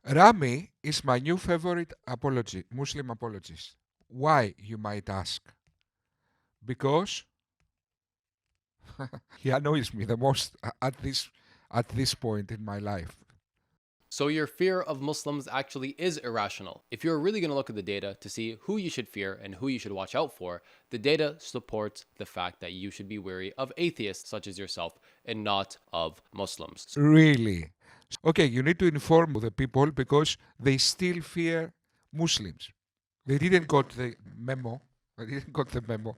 Rami is my new favorite Muslim apologist. Why, you might ask? Because he annoys me the most at this point in my life. So your fear of Muslims actually is irrational. If you're really going to look at the data to see who you should fear and who you should watch out for, the data supports the fact that you should be wary of atheists such as yourself and not of Muslims. Really? Okay, you need to inform the people because they still fear Muslims. They didn't got the memo. They didn't got the memo.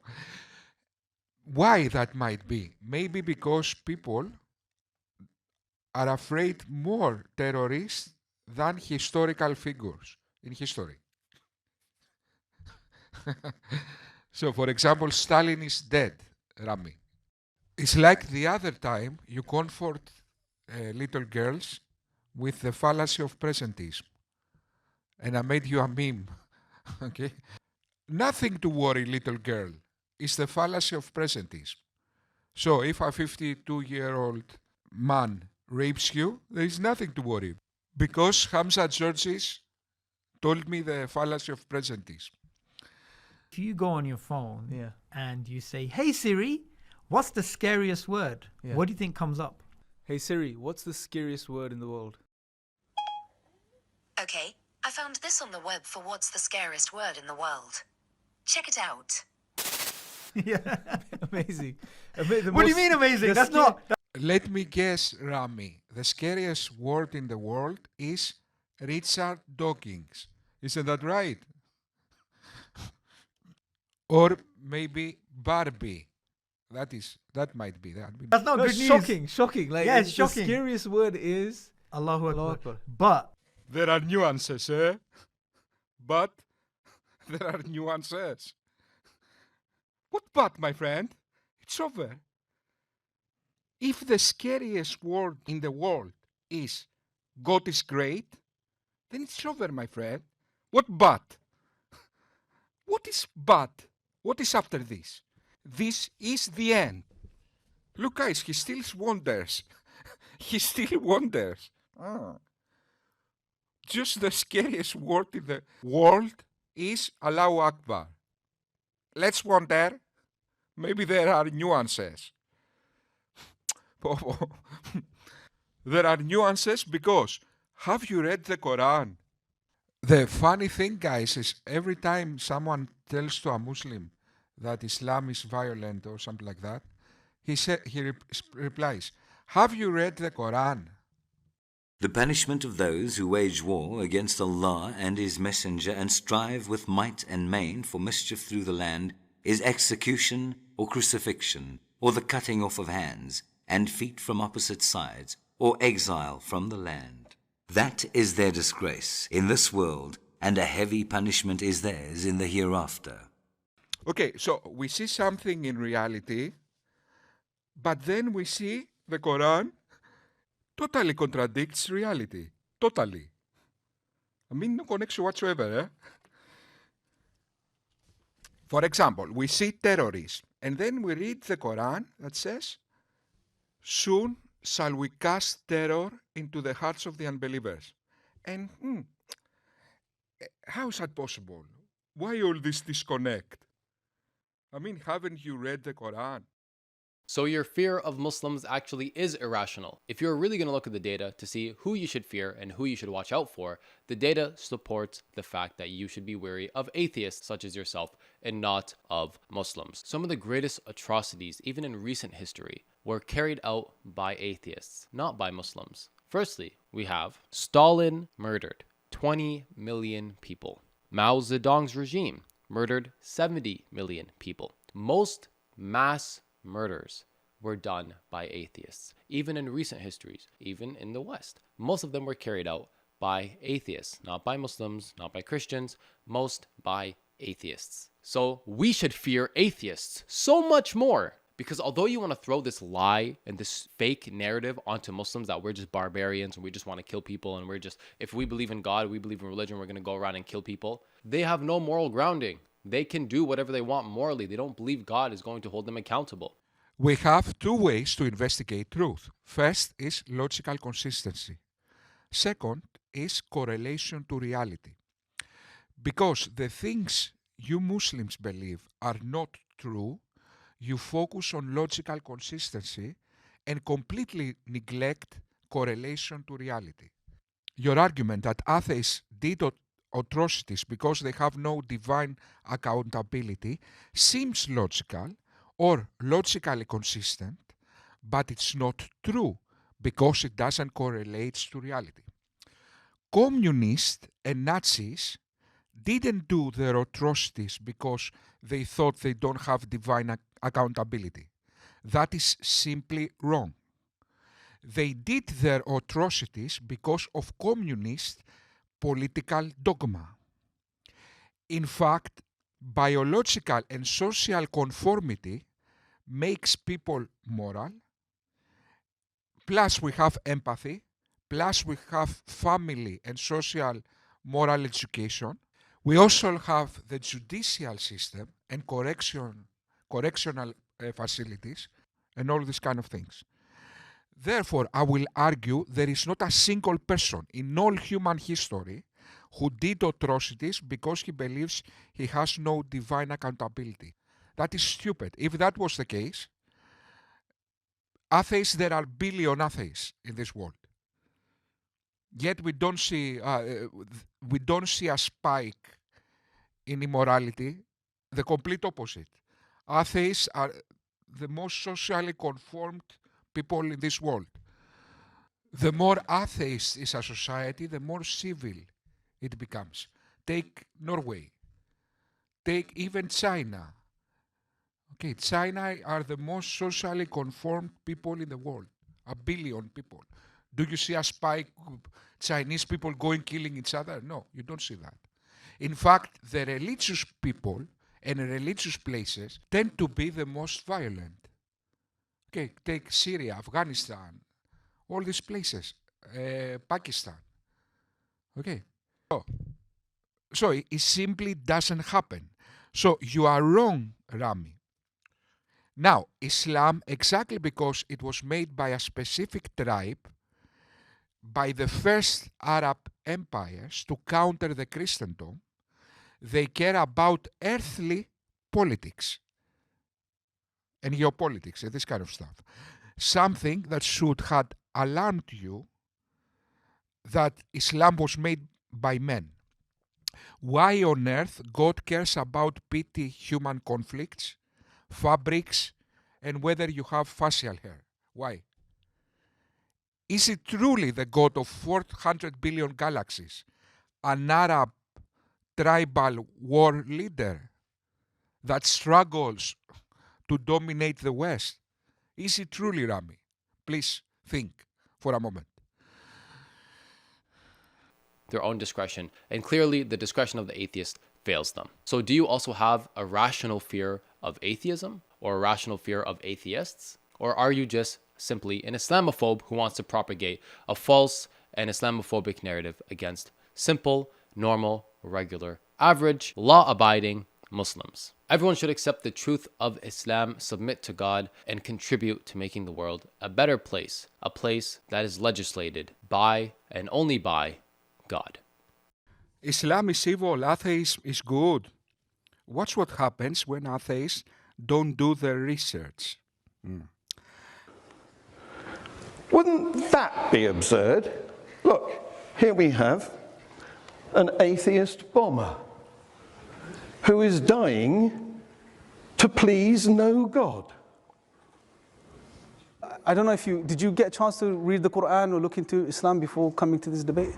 Why that might be? Maybe because people are afraid more terrorists than historical figures in history. So, for example, Stalin is dead, Rami. It's like the other time you comfort little girls with the fallacy of presentism. And I made you a meme. Okay? Nothing to worry, little girl. It's the fallacy of presentism. So if a 52-year-old man rapes you, there is nothing to worry. Because Hamza Georges told me the fallacy of presentism. If you go on your phone and you say, "Hey Siri, what's the scariest word?" What do you think comes up? Hey Siri, what's the scariest word in the world? Okay, I found this on the web for what's the scariest word in the world. Check it out. Yeah. Amazing. What do you mean amazing? That's not... Let me guess, Rami. The scariest word in the world is Richard Dawkins. Isn't that right? Or maybe Barbie. That might be that. That's not No, good news. shocking. Like, Yeah, it's the shocking. scariest word is Allahu Allahu Akbar. Akbar. But There are nuances, eh? But there are nuances. What but, my friend? It's over. If the scariest word in the world is God is great, then it's over, my friend. What but? What is but? What is after this? This is the end. Look, guys, he still wonders. He still wonders. Just the scariest word in the world is Allahu Akbar. Let's wonder. Maybe there are nuances. There are nuances because have you read the Quran? The funny thing, guys, is every time someone tells to a Muslim that Islam is violent or something like that, he replies, "Have you read the Quran?" The punishment of those who wage war against Allah and His Messenger and strive with might and main for mischief through the land is execution or crucifixion, or the cutting off of hands and feet from opposite sides, or exile from the land. That is their disgrace in this world, and a heavy punishment is theirs in the hereafter. Okay, so we see something in reality, but then we see the Quran totally contradicts reality. Totally. I mean, no connection whatsoever, eh? For example, we see terrorism, and then we read the Quran that says, "Soon shall we cast terror into the hearts of the unbelievers." And how is that possible? Why all this disconnect? I mean, haven't you read the Quran? So your fear of Muslims actually is irrational. If you're really going to look at the data to see who you should fear and who you should watch out for, the data supports the fact that you should be wary of atheists such as yourself and not of Muslims. Some of the greatest atrocities, even in recent history, were carried out by atheists, not by Muslims. Firstly, we have Stalin murdered 20 million people. Mao Zedong's regime murdered 70 million people. Most mass murders were done by atheists. Even in recent histories, even in the West, most of them were carried out by atheists, not by Muslims, not by Christians, most by atheists. So we should fear atheists so much more, because although you want to throw this lie and this fake narrative onto Muslims that we're just barbarians and we just want to kill people and we're just, if we believe in God, we believe in religion, we're going to go around and kill people, they have no moral grounding. They can do whatever they want morally. They don't believe God is going to hold them accountable. We have two ways to investigate truth. First is logical consistency. Second is correlation to reality. Because the things you Muslims believe are not true, you focus on logical consistency and completely neglect correlation to reality. Your argument that atheists did atrocities because they have no divine accountability seems logical or logically consistent, but it's not true because it doesn't correlate to reality. Communists and Nazis didn't do their atrocities because they thought they don't have divine accountability. That is simply wrong. They did their atrocities because of communist political dogma. In fact, biological and social conformity makes people moral, plus we have empathy, plus we have family and social moral education. We also have the judicial system and correctional facilities and all these kind of things. Therefore, I will argue there is not a single person in all human history who did atrocities because he believes he has no divine accountability. That is stupid. If that was the case, atheists, there are billion atheists in this world. Yet we don't see a spike in immorality. The complete opposite. Atheists are the most socially conformed people in this world. The more atheist is a society, the more civil it becomes. Take Norway. Take even China. Okay, China are the most socially conformed people in the world. 1 billion people. Do you see a spike of Chinese people going killing each other? No, you don't see that. In fact, the religious people and religious places tend to be the most violent. Okay, take Syria, Afghanistan, all these places, Pakistan. Okay, so it simply doesn't happen. So you are wrong, Ramy. Now, Islam, exactly because it was made by a specific tribe, by the first Arab empires to counter the Christendom, they care about earthly politics and geopolitics and this kind of stuff. Something that should have alarmed you that Islam was made by men. Why on earth God cares about petty human conflicts, fabrics, and whether you have facial hair? Why? Is it truly the God of 400 billion galaxies, an Arab tribal war leader that struggles to dominate the West? Is it truly, Ramy? Please think for a moment. Their own discretion, and clearly the discretion of the atheist fails them. So do you also have a rational fear of atheism or a rational fear of atheists? Or are you just simply an Islamophobe who wants to propagate a false and Islamophobic narrative against simple, normal, regular, average, law-abiding Muslims? Everyone should accept the truth of Islam, submit to God, and contribute to making the world a better place, a place that is legislated by and only by God. Islam is evil, atheism is good. Watch what happens when atheists don't do their research. Wouldn't that be absurd? Look, here we have an atheist bomber who is dying to please no God. I don't know if did you get a chance to read the Quran or look into Islam before coming to this debate?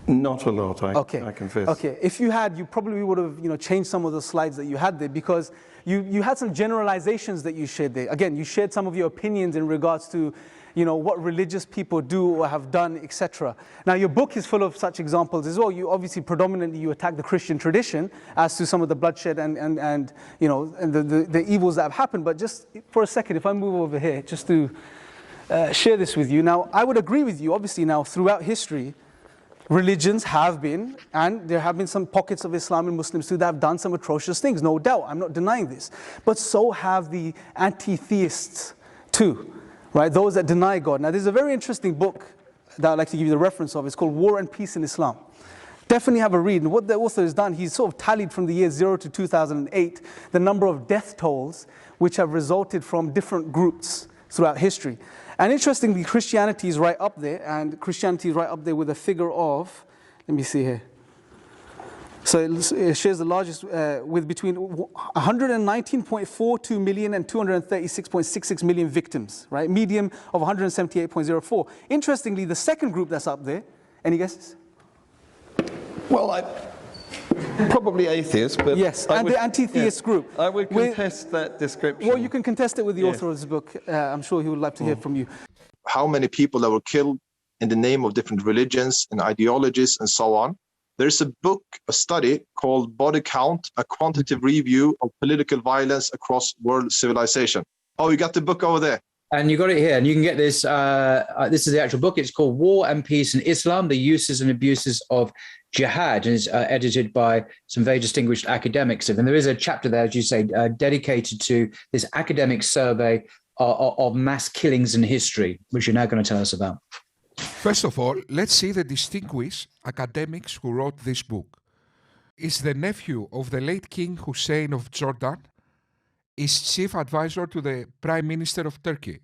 Not a lot, I confess. Okay, if you had, you probably would have changed some of the slides that you had there, because you had some generalizations that you shared there. Again, you shared some of your opinions in regards to what religious people do or have done, etc. Now, your book is full of such examples as well. You obviously predominantly attack the Christian tradition as to some of the bloodshed and the evils that have happened. But just for a second, if I move over here, just to share this with you. Now, I would agree with you. Obviously, now throughout history, religions have been, and there have been some pockets of Islam and Muslims too that have done some atrocious things, no doubt. I'm not denying this. But so have the anti-theists too. Right, those that deny God. Now, there's a very interesting book that I'd like to give you the reference of. It's called War and Peace in Islam. Definitely have a read. And what the author has done, he's sort of tallied from the year 0 to 2008 the number of death tolls which have resulted from different groups throughout history. And interestingly, Christianity is right up there, and Christianity is right up there with a figure of, let me see here. So it shares the largest with between 119.42 million and 236.66 million victims, right? Median of 178.04. Interestingly, the second group that's up there, any guesses? Well, probably atheist, but yes, and the anti-theist group. I would contest that description. Well, you can contest it with the author of this book. I'm sure he would like to hear from you. How many people that were killed in the name of different religions and ideologies and so on. There's a book, a study called Body Count, a quantitative review of political violence across world civilization. Oh, you got the book over there. And you got it here, and you can get this. This is the actual book. It's called War and Peace in Islam, the Uses and Abuses of Jihad, and it's edited by some very distinguished academics. And there is a chapter there, as you say, dedicated to this academic survey of mass killings in history, which you're now going to tell us about. First of all, let's see the distinguished academics who wrote this book. Is the nephew of the late King Hussein of Jordan, is chief advisor to the Prime Minister of Turkey.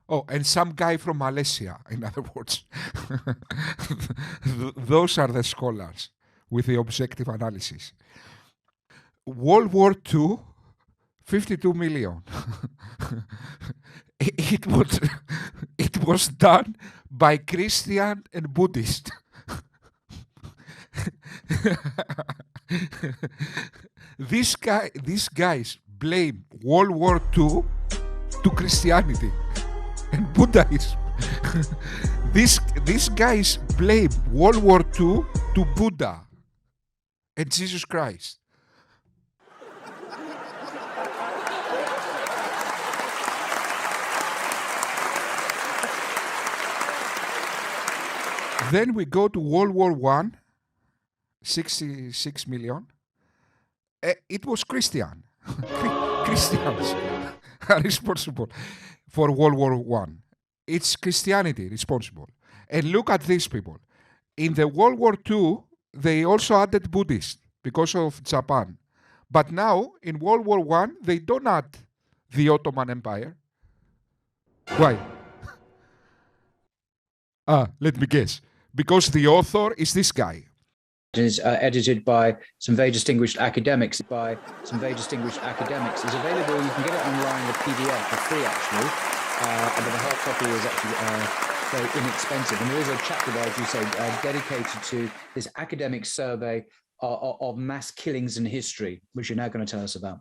Oh, and some guy from Malaysia, in other words. Those are the scholars with the objective analysis. World War II, 52 million. It was done by Christian and Buddhist. These guys blame World War II to Christianity and Buddhism. These guys blame World War II to Buddha and Jesus Christ. Then we go to World War I, 66 million. It was Christian. Christians are responsible for World War I. It's Christianity responsible. And look at these people. In the World War II, they also added Buddhist because of Japan. But now, in World War I, they don't add the Ottoman Empire. Why? Let me guess. Because the author is this guy. It is edited by some very distinguished academics. It's available. You can get it online, the PDF, for free actually. But the hard copy is actually very inexpensive. And there is a chapter there, as you say, dedicated to this academic survey of mass killings in history, which you're now going to tell us about.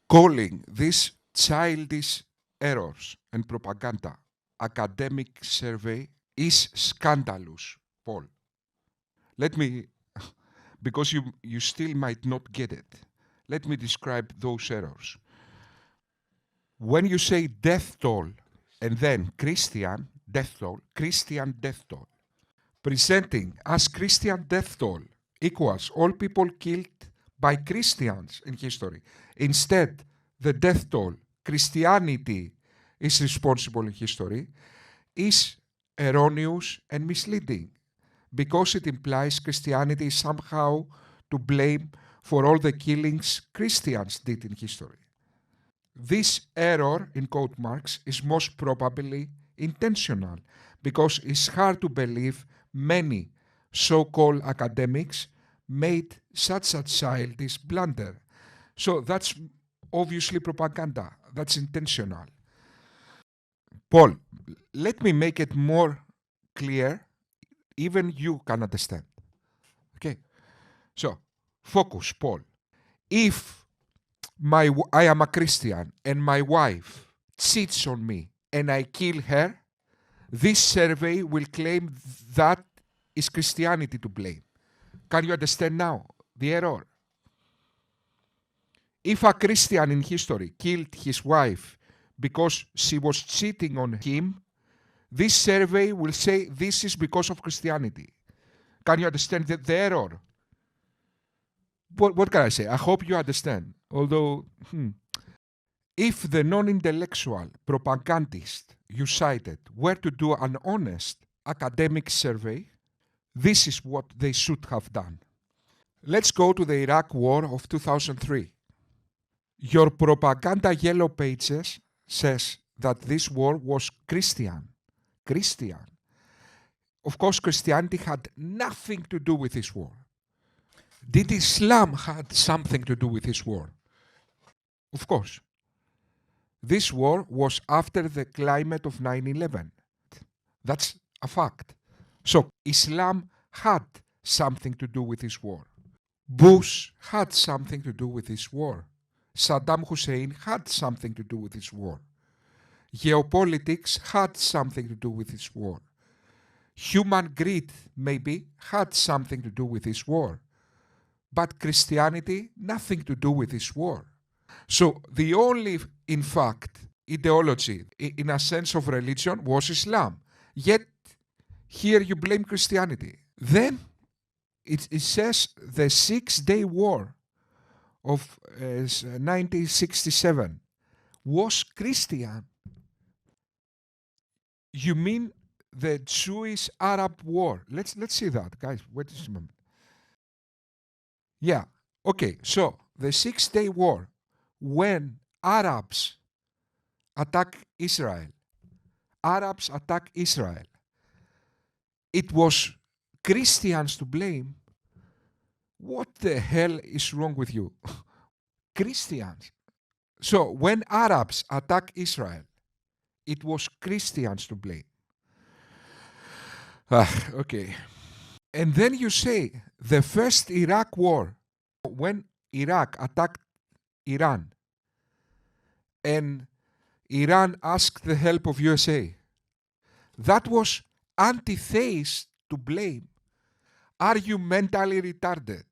Calling these childish errors and propaganda academic survey is scandalous, Paul. Let me, because you still might not get it, let me describe those errors. When you say death toll and then Christian death toll, presenting as Christian death toll equals all people killed by Christians in history. Instead, the death toll, Christianity is responsible in history, is erroneous and misleading because it implies Christianity is somehow to blame for all the killings Christians did in history. This error, in quote marks, is most probably intentional because it's hard to believe many so-called academics made such a childish blunder. So that's obviously propaganda. That's intentional. Paul, let me make it more clear. Even you can understand. Okay? So, focus, Paul. If I am a Christian and my wife cheats on me and I kill her, this survey will claim that is Christianity to blame. Can you understand now the error? If a Christian in history killed his wife because she was cheating on him, this survey will say this is because of Christianity. Can you understand the error? What can I say? I hope you understand. Although, if the non-intellectual propagandist you cited were to do an honest academic survey, this is what they should have done. Let's go to the Iraq War of 2003. Your propaganda yellow pages says that this war was Christian. Of course, Christianity had nothing to do with this war. Did Islam had something to do with this war? Of course. This war was after the climate of 9/11. That's a fact. So Islam had something to do with this war. Bush had something to do with this war. Saddam Hussein had something to do with this war. Geopolitics had something to do with this war. Human greed, maybe, had something to do with this war. But Christianity, nothing to do with this war. So the only, in fact, ideology, in a sense of religion, was Islam. Yet, here you blame Christianity. Then, it says the 6-day war of 1967 was Christian. You mean the Jewish-Arab war? Let's see that, guys. Wait a moment. Yeah, okay. So the 6-day war, when Arabs attack Israel, it was Christians to blame. What the hell is wrong with you? Christians. So when Arabs attack Israel, it was Christians to blame. Okay. And then you say the first Iraq war, when Iraq attacked Iran, and Iran asked the help of USA, that was anti-theist to blame. Are you mentally retarded?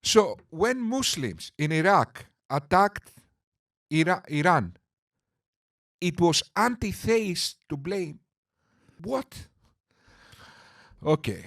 So when Muslims in Iraq attacked Iran, it was anti-theist to blame. What? Okay.